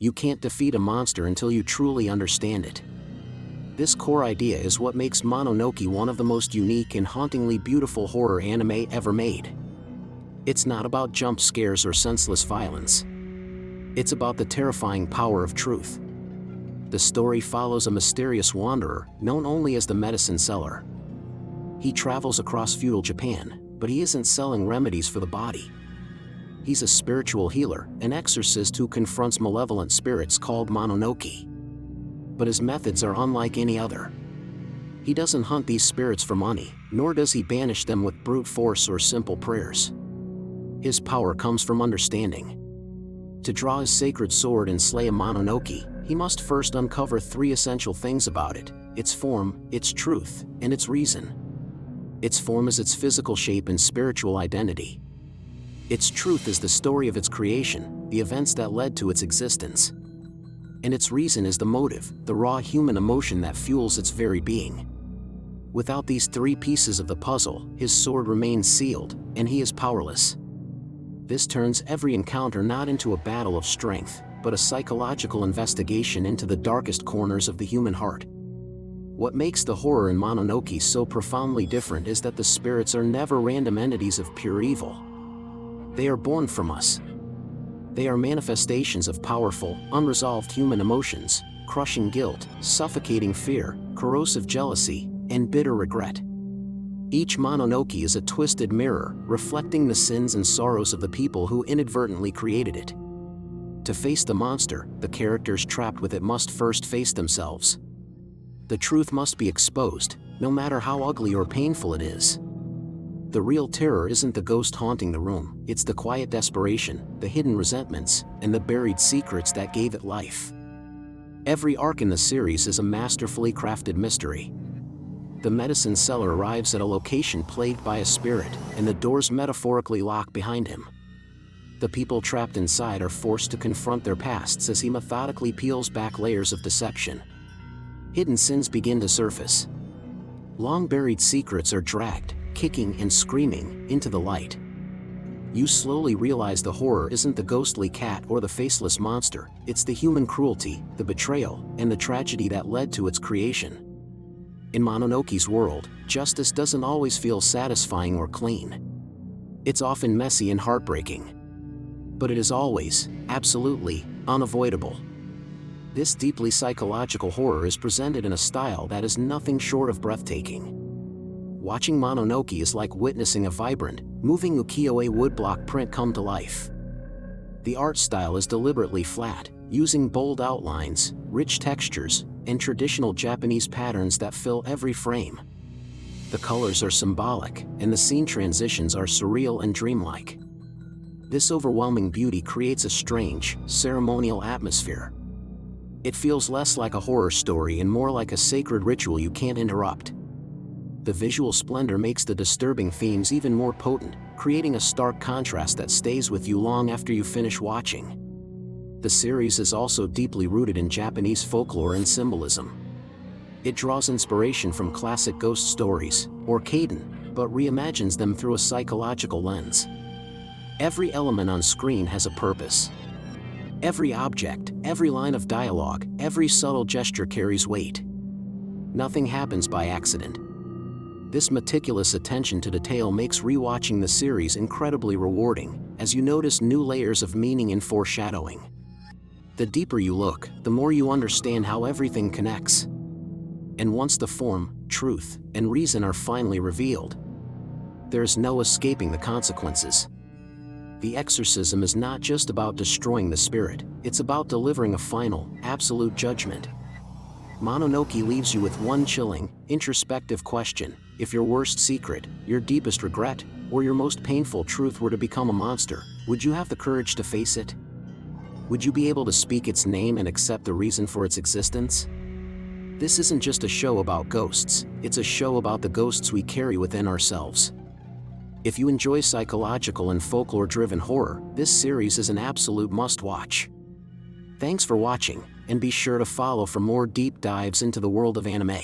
You can't defeat a monster until you truly understand it. This core idea is what makes Mononoke one of the most unique and hauntingly beautiful horror anime ever made. It's not about jump scares or senseless violence. It's about the terrifying power of truth. The story follows a mysterious wanderer, known only as the medicine seller. He travels across feudal Japan, but he isn't selling remedies for the body. He's a spiritual healer, an exorcist who confronts malevolent spirits called Mononoke. But his methods are unlike any other. He doesn't hunt these spirits for money, nor does he banish them with brute force or simple prayers. His power comes from understanding. To draw his sacred sword and slay a Mononoke, he must first uncover three essential things about it: its form, its truth, and its reason. Its form is its physical shape and spiritual identity. Its truth is the story of its creation, the events that led to its existence. And its reason is the motive, the raw human emotion that fuels its very being. Without these three pieces of the puzzle, his sword remains sealed, and he is powerless. This turns every encounter not into a battle of strength, but a psychological investigation into the darkest corners of the human heart. What makes the horror in Mononoke so profoundly different is that the spirits are never random entities of pure evil. They are born from us. They are manifestations of powerful, unresolved human emotions, crushing guilt, suffocating fear, corrosive jealousy, and bitter regret. Each Mononoke is a twisted mirror, reflecting the sins and sorrows of the people who inadvertently created it. To face the monster, the characters trapped with it must first face themselves. The truth must be exposed, no matter how ugly or painful it is. The real terror isn't the ghost haunting the room, it's the quiet desperation, the hidden resentments, and the buried secrets that gave it life. Every arc in the series is a masterfully crafted mystery. The medicine seller arrives at a location plagued by a spirit, and the doors metaphorically lock behind him. The people trapped inside are forced to confront their pasts as he methodically peels back layers of deception. Hidden sins begin to surface. Long-buried secrets are dragged, kicking and screaming, into the light. You slowly realize the horror isn't the ghostly cat or the faceless monster, it's the human cruelty, the betrayal, and the tragedy that led to its creation. In Mononoke's world, justice doesn't always feel satisfying or clean. It's often messy and heartbreaking. But it is always, absolutely, unavoidable. This deeply psychological horror is presented in a style that is nothing short of breathtaking. Watching Mononoke is like witnessing a vibrant, moving ukiyo-e woodblock print come to life. The art style is deliberately flat, using bold outlines, rich textures, and traditional Japanese patterns that fill every frame. The colors are symbolic, and the scene transitions are surreal and dreamlike. This overwhelming beauty creates a strange, ceremonial atmosphere. It feels less like a horror story and more like a sacred ritual you can't interrupt. The visual splendor makes the disturbing themes even more potent, creating a stark contrast that stays with you long after you finish watching. The series is also deeply rooted in Japanese folklore and symbolism. It draws inspiration from classic ghost stories, or kaiden, but reimagines them through a psychological lens. Every element on screen has a purpose. Every object, every line of dialogue, every subtle gesture carries weight. Nothing happens by accident. This meticulous attention to detail makes rewatching the series incredibly rewarding, as you notice new layers of meaning and foreshadowing. The deeper you look, the more you understand how everything connects. And once the form, truth, and reason are finally revealed, there's no escaping the consequences. The exorcism is not just about destroying the spirit, it's about delivering a final, absolute judgment. Mononoke leaves you with one chilling, introspective question: if your worst secret, your deepest regret, or your most painful truth were to become a monster, would you have the courage to face it? Would you be able to speak its name and accept the reason for its existence? This isn't just a show about ghosts, it's a show about the ghosts we carry within ourselves. If you enjoy psychological and folklore-driven horror, this series is an absolute must-watch. Thanks for watching, and be sure to follow for more deep dives into the world of anime.